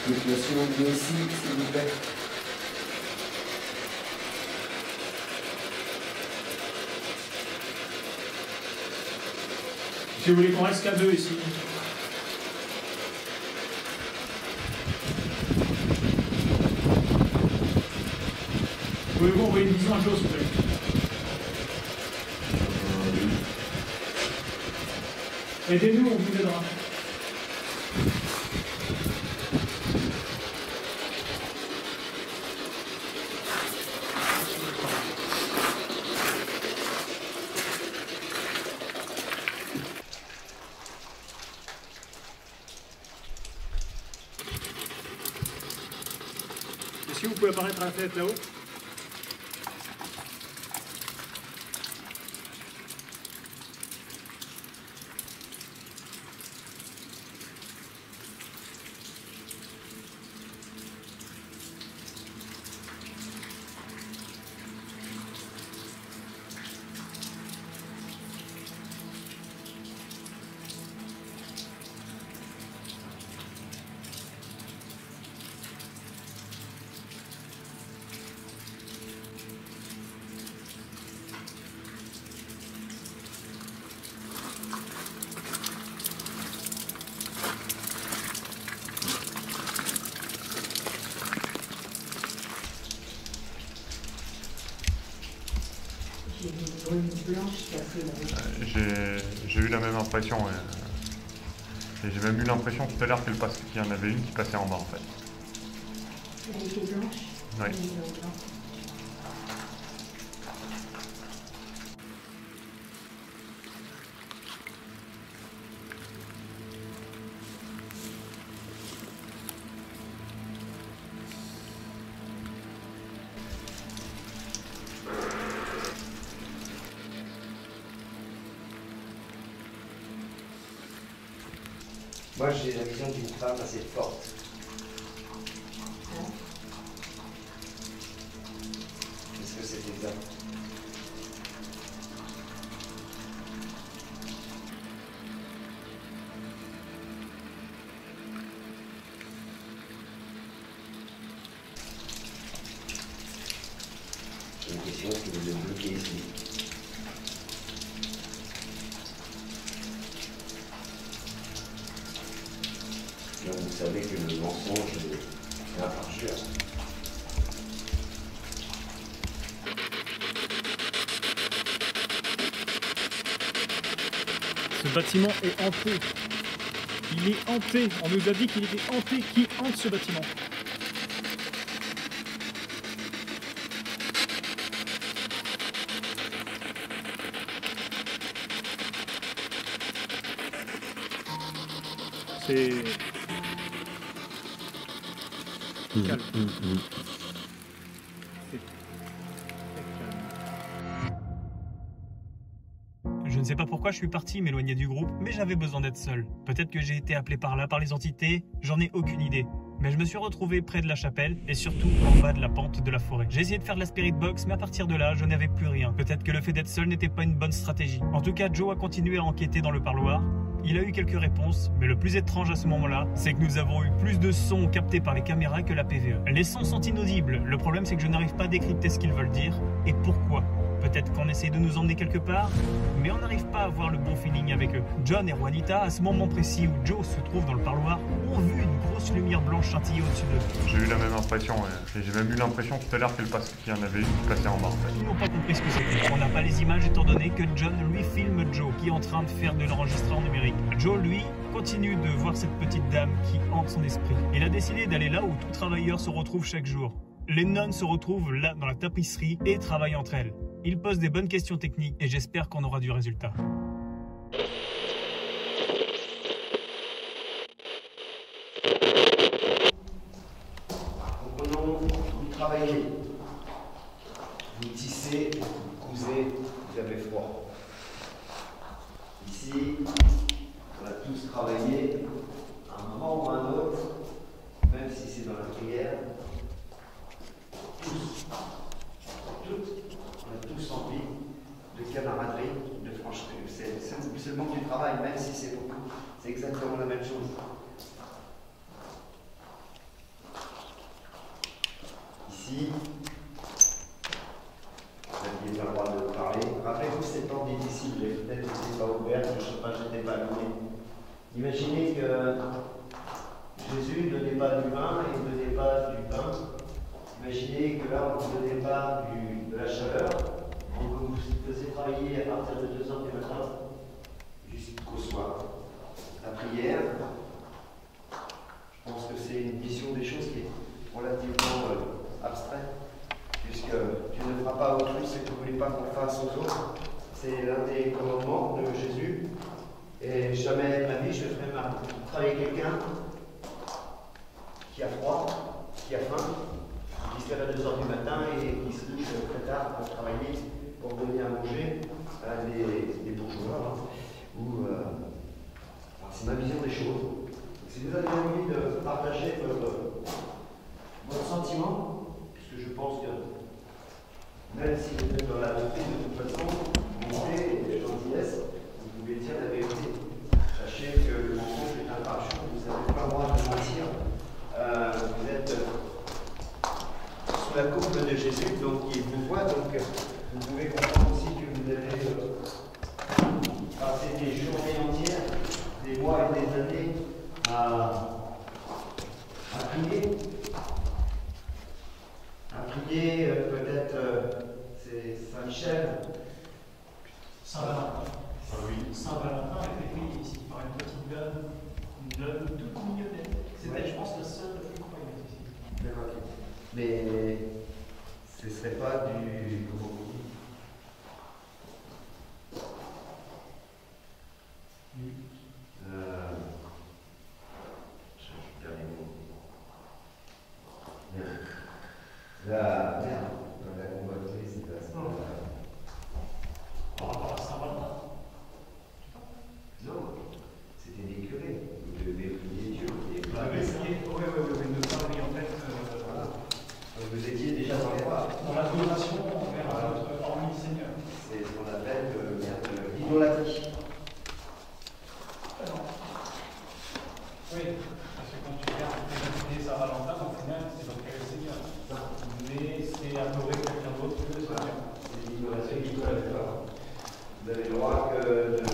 Si on vient ici, s'il vous plaît. Si vous voulez qu'on reste qu'à deux ici. Pouvez-vous envoyer une vision à Joe, s'il vous plaît? Aidez-nous, on vous aidera. Messieurs, vous pouvez apparaître à la fenêtre là-haut. J'ai eu la même impression. Et j'ai même eu l'impression tout à l'heure qu'il y en avait une qui passait en bas en fait. Elle était blanche. Oui. Elle était blanche. Moi, j'ai la vision d'une femme assez forte. Est-ce que c'est exact? J'ai une question qui vous est bloquée ici. Donc vous savez que le mensonge est un parjure. Ce bâtiment est hanté. Il est hanté. On nous a dit qu'il était hanté. Qui hante ce bâtiment? C'est... calme. C'est très calme. Je ne sais pas pourquoi je suis parti m'éloigner du groupe, mais j'avais besoin d'être seul. Peut-être que j'ai été appelé par là par les entités, j'en ai aucune idée. Mais je me suis retrouvé près de la chapelle et surtout en bas de la pente de la forêt. J'ai essayé de faire de la spirit box, mais à partir de là, je n'avais plus rien. Peut-être que le fait d'être seul n'était pas une bonne stratégie. En tout cas, Joe a continué à enquêter dans le parloir. Il a eu quelques réponses, mais le plus étrange à ce moment-là, c'est que nous avons eu plus de sons captés par les caméras que la PVE. Les sons sont inaudibles, le problème c'est que je n'arrive pas à décrypter ce qu'ils veulent dire et pourquoi. Peut-être qu'on essaie de nous emmener quelque part, mais on n'arrive pas à avoir le bon feeling avec eux. John et Juanita, à ce moment précis où Joe se trouve dans le parloir, ont vu une grosse lumière blanche scintiller au-dessus d'eux. J'ai eu la même impression, et j'ai même eu l'impression tout à l'heure qu'il y en avait une qui passait en bas en fait. Ils n'ont pas compris ce que c'était. On n'a pas les images étant donné que John lui filme Joe qui est en train de faire de l'enregistrement numérique. Joe lui continue de voir cette petite dame qui hante son esprit. Il a décidé d'aller là où tout travailleur se retrouve chaque jour. Les nonnes se retrouvent là dans la tapisserie et travaillent entre elles. Il pose des bonnes questions techniques et j'espère qu'on aura du résultat. Vous travaillez, vous tissez, vous cousez, vous avez froid. Ici, on a tous travaillé à un moment ou à un autre, même si c'est dans la prière, tous, on a tous envie de camaraderie, de francheté. C'est le monde du travail, même si c'est beaucoup. C'est exactement la même chose. Ici, vous n'aviez pas le droit de parler. Rappelez-vous ces temps difficiles, les fenêtres n'étaient pas ouvertes, le chauffage n'était pas allumé. Imaginez que Jésus ne donnait pas du vin et ne donnait pas du pain. Imaginez que là, on ne donnait pas de la chaleur. On vous faisait travailler à partir de 2 h du matin jusqu'au soir. La prière, je pense que c'est une vision des choses qui est relativement abstraite, puisque tu ne feras pas autrui ce que tu ne voulais pas qu'on fasse aux autres. C'est l'un des commandements de Jésus. Et jamais de ma vie je ferai travailler quelqu'un qui a froid, qui a faim, qui se lève à 2 h du matin et qui se couche très tard pour travailler, pour donner à manger à des bourgeois. C'est ma vision des choses. Si vous avez envie de partager votre sentiment, puisque je pense que même si vous êtes dans la vérité, de toute façon, bonté et gentillesse, vous pouvez dire la vérité. Sachez que le mensonge est un parachute, vous n'avez pas le droit de mentir. Vous êtes sous la coupe de Jésus, donc il vous voit, donc vous pouvez comprendre aussi que vous avez passé des journées entières, des mois et des années à prier. À prier, peut-être c'est Saint-Michel. Saint-Valentin. Saint-Valentin est écrit ici par une petite dame toute mignonnette. C'était, je pense, la seule plus croyante ici. Mais ce ne serait pas du. Comment on dit? Je perds les mots. La combattrice de la Saint-Valentin. Non, c'était des curés. Vous devez prier Dieu. Oui, en fait. Voilà. Vous étiez déjà dans les rois. Dans l'adoration envers notre hormis Seigneur. C'est ce qu'on appelle l'idolâtrie. Oui, parce que quand tu regardes Saint-Valentin, au final, c'est dans quel Seigneur. Mais c'est adorer quelqu'un d'autre que le Seigneur. C'est l'idolâtrie. Vous avez le droit de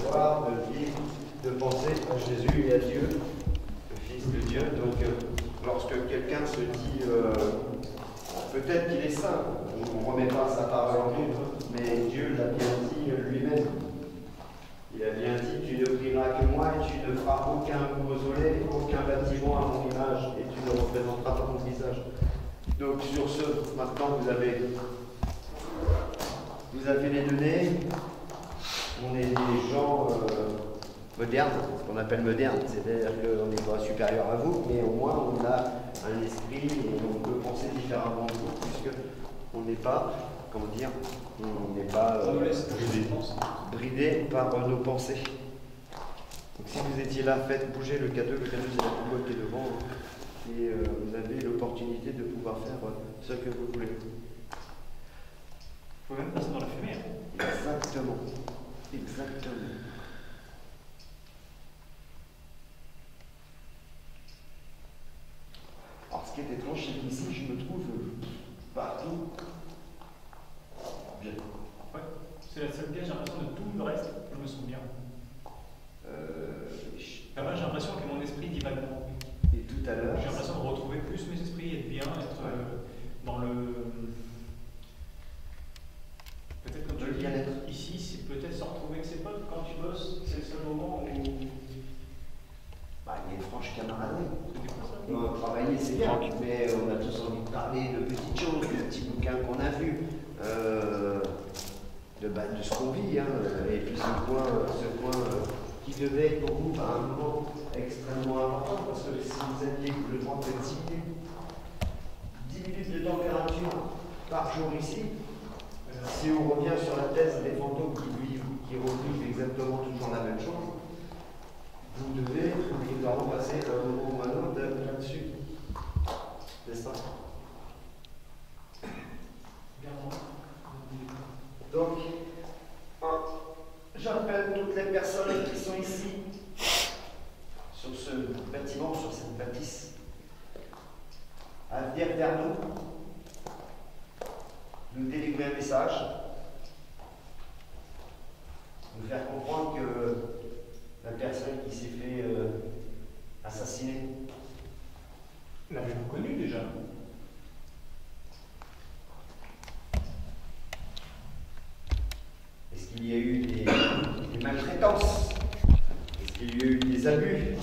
voir, de vivre, de penser à Jésus et à Dieu, le Fils de Dieu. Donc, lorsque quelqu'un se dit, peut-être qu'il est saint, on ne remet pas sa parole en doute, mais Dieu l'a bien dit lui-même. Il a bien dit, tu ne prieras que moi et tu ne feras aucun mausolée, aucun bâtiment à mon image et tu ne représenteras pas mon visage. Donc sur ce, maintenant vous avez les données. On est des gens modernes, ce qu'on appelle modernes, c'est-à-dire qu'on n'est pas supérieur à vous, mais au moins on a un esprit et on peut penser différemment de vous, puisque on n'est pas, comment dire, on n'est pas bridé par nos pensées. Donc si vous étiez là, faites bouger le cadeau c'est la poubelle qui est devant, et vous avez l'opportunité de pouvoir faire ce que vous voulez. Il faut même passer dans la fumée. Exactement. Exactement. Alors, ce qui est étrange, c'est qu'ici, je me trouve partout bien. Ouais, c'est la seule pièce, j'ai l'impression de tout le reste, je me souviens. J'ai l'impression que mon esprit dit vaguement. Et tout à l'heure. J'ai l'impression de retrouver plus mes esprits, être bien, être dans le. Peut-être quand tu dis ici, c'est peut-être se retrouver avec ses potes. Quand tu bosses, c'est le seul moment où. Bah, il y a une franche camaraderie. Travailler, c'est bien, mais on a tous envie de parler de petites choses, de petits bouquins qu'on a vus, de ce qu'on vit. Hein. Et puis ce point qui devait être pour vous, à un moment extrêmement important, parce que si vous aviez le droit de 10 minutes de température par jour ici, si on revient sur la thèse des fantômes qui revivent exactement toujours la même chose, vous devez obligatoirement passer un moment ou un autre là-dessus. N'est-ce pas? Donc, j'appelle toutes les personnes qui sont ici, sur ce bâtiment, sur cette bâtisse, à venir vers nous délivrer un message, nous faire comprendre que la personne qui s'est fait assassiner. L'avez-vous connu déjà? Est-ce qu'il y a eu des maltraitances? Est-ce qu'il y a eu des abus?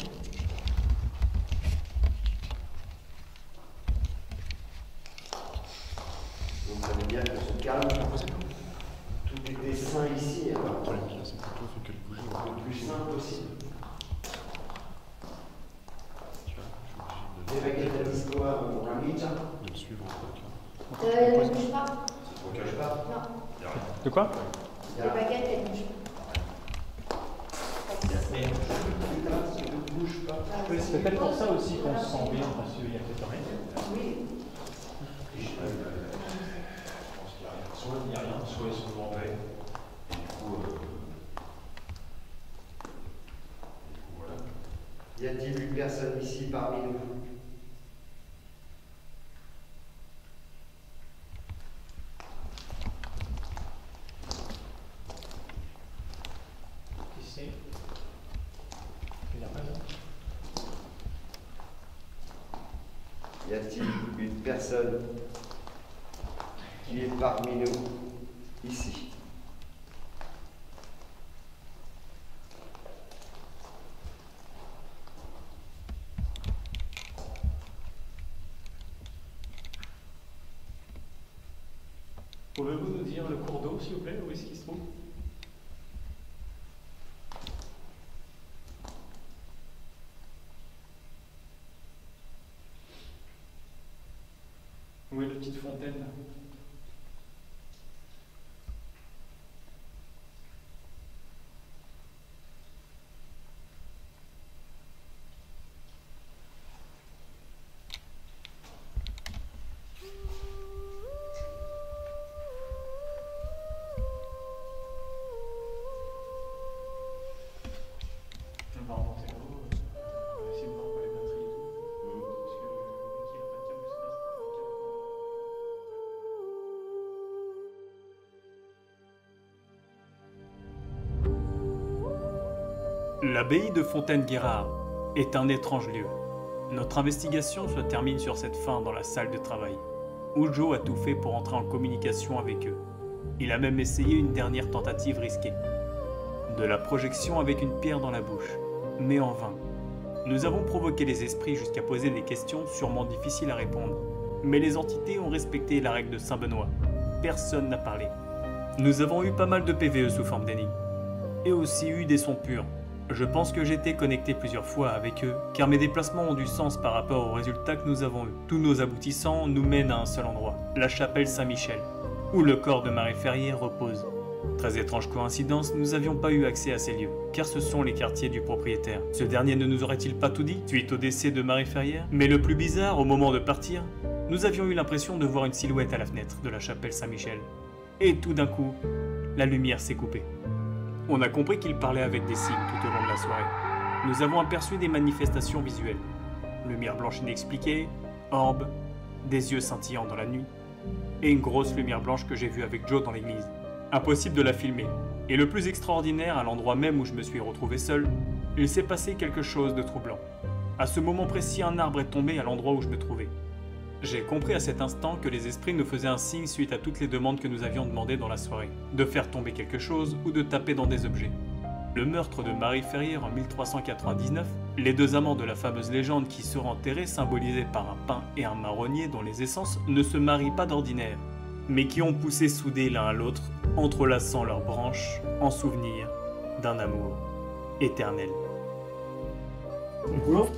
Donc ça veut dire que ce calme, tout était sain ici. Alors, le plus sain possible. Deve che te discoa con camicia. Elle ne bouge pas. Ça ne cache pas. Non. De quoi? Les baguettes, elles ne bougent pas. C'est peut-être pour ça aussi qu'on se sent bien, parce qu'il y a peut-être rien. Oui. Soit il n'y a rien, soit ils sont en paix. Et du coup, voilà. Y a-t-il une personne ici parmi nous? Qui c'est? Il n'y a pas là. Y a-t-il une personne qui est parmi nous ici? Pouvez-vous nous dire le cours d'eau, s'il vous plaît, où est-ce qu'il se trouve? Où est la petite fontaine là? On va remonter là-haut, on va essayer de voir pour les batteries et tout. Parce que le mec il a pas de câble, c'est pas de L'abbaye de Fontaine-Guérard est un étrange lieu. Notre investigation se termine sur cette fin dans la salle de travail, où Joe a tout fait pour entrer en communication avec eux. Il a même essayé une dernière tentative risquée. De la projection avec une pierre dans la bouche, mais en vain. Nous avons provoqué les esprits jusqu'à poser des questions sûrement difficiles à répondre. Mais les entités ont respecté la règle de Saint-Benoît. Personne n'a parlé. Nous avons eu pas mal de PVE sous forme d'énigmes. Et aussi eu des sons purs. Je pense que j'étais connecté plusieurs fois avec eux, car mes déplacements ont du sens par rapport aux résultats que nous avons eus. Tous nos aboutissants nous mènent à un seul endroit, la chapelle Saint-Michel, où le corps de Marie Ferrier repose. Très étrange coïncidence, nous n'avions pas eu accès à ces lieux, car ce sont les quartiers du propriétaire. Ce dernier ne nous aurait-il pas tout dit, suite au décès de Marie Ferrière? Mais le plus bizarre, au moment de partir, nous avions eu l'impression de voir une silhouette à la fenêtre de la chapelle Saint-Michel. Et tout d'un coup, la lumière s'est coupée. On a compris qu'il parlait avec des signes tout au long de la soirée. Nous avons aperçu des manifestations visuelles. Lumière blanche inexpliquée, orbe, des yeux scintillants dans la nuit, et une grosse lumière blanche que j'ai vue avec Joe dans l'église. Impossible de la filmer. Et le plus extraordinaire, à l'endroit même où je me suis retrouvé seul, il s'est passé quelque chose de troublant. À ce moment précis, un arbre est tombé à l'endroit où je me trouvais. J'ai compris à cet instant que les esprits nous faisaient un signe suite à toutes les demandes que nous avions demandées dans la soirée, de faire tomber quelque chose ou de taper dans des objets. Le meurtre de Marie Ferrière en 1399, les deux amants de la fameuse légende qui seront enterrés symbolisés par un pin et un marronnier dont les essences ne se marient pas d'ordinaire, mais qui ont poussé soudés l'un à l'autre, entrelaçant leurs branches en souvenir d'un amour éternel. Bonjour.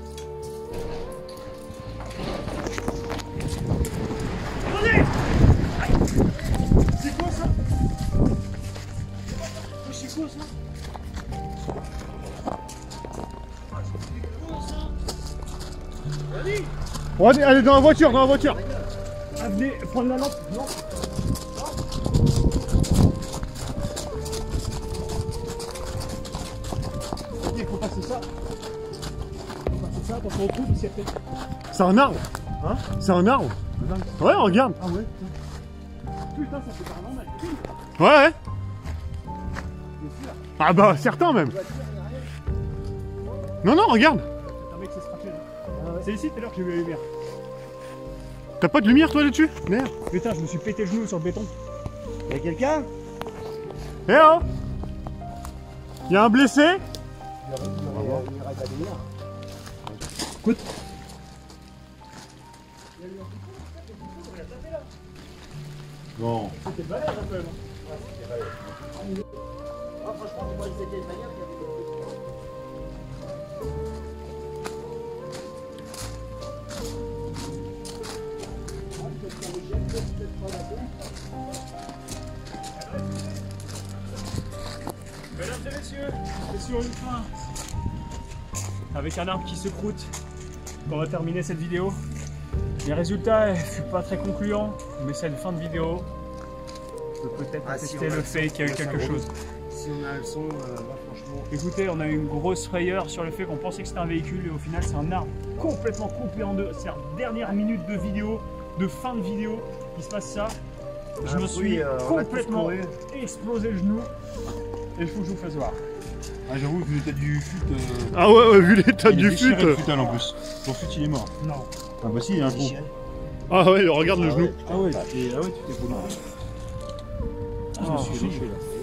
C'est quoi ça? C'est quoi ça? Bon, allez dans la voiture, dans la voiture. Ah, venez prendre la lampe. Non. Il faut passer ça. Parce qu'on trouve ici après. C'est un arbre. Hein? C'est un arbre. Ouais, regarde. Ah ouais. Putain, ça fait paranormal. Ouais. Ah bah, certains même. Non, non, regarde. Un mec s'est scratché là. C'est ici tout à l'heure que j'ai vu la lumière. T'as pas de lumière toi là-dessus? Merde. Putain, je me suis pété le genou sur le béton. Y'a quelqu'un? Eh oh! Y'a un blessé? Écoute. Bon. C'était balèze un peu. Ouais, c'était balèze. Ah, franchement, moi, c'était une manière qu'il y avait des... Mesdames et messieurs, c'est sur une fin, avec un arbre qui se croûte, qu'on va terminer cette vidéo. Les résultats ne furent pas très concluants, mais cette fin de vidéo peut peut-être attester le fait qu'il y a eu quelque chose. Si on a le son, là, franchement. Écoutez, on a eu une grosse frayeur sur le fait qu'on pensait que c'était un véhicule et au final c'est un arbre complètement coupé en deux. C'est la dernière minute de vidéo, de fin de vidéo, il se passe ça. Je me suis complètement explosé le genou et il faut que je vous fasse voir. Ah, j'avoue, vu l'état du fut. Ah ouais, vu l'état du fut. Le fut en plus. Ton fut il est mort. Non. Ah bah si, il y a un trou. Ah ouais, regarde le genou. Ah ouais, tu t'es voulu. Je me suis léché là.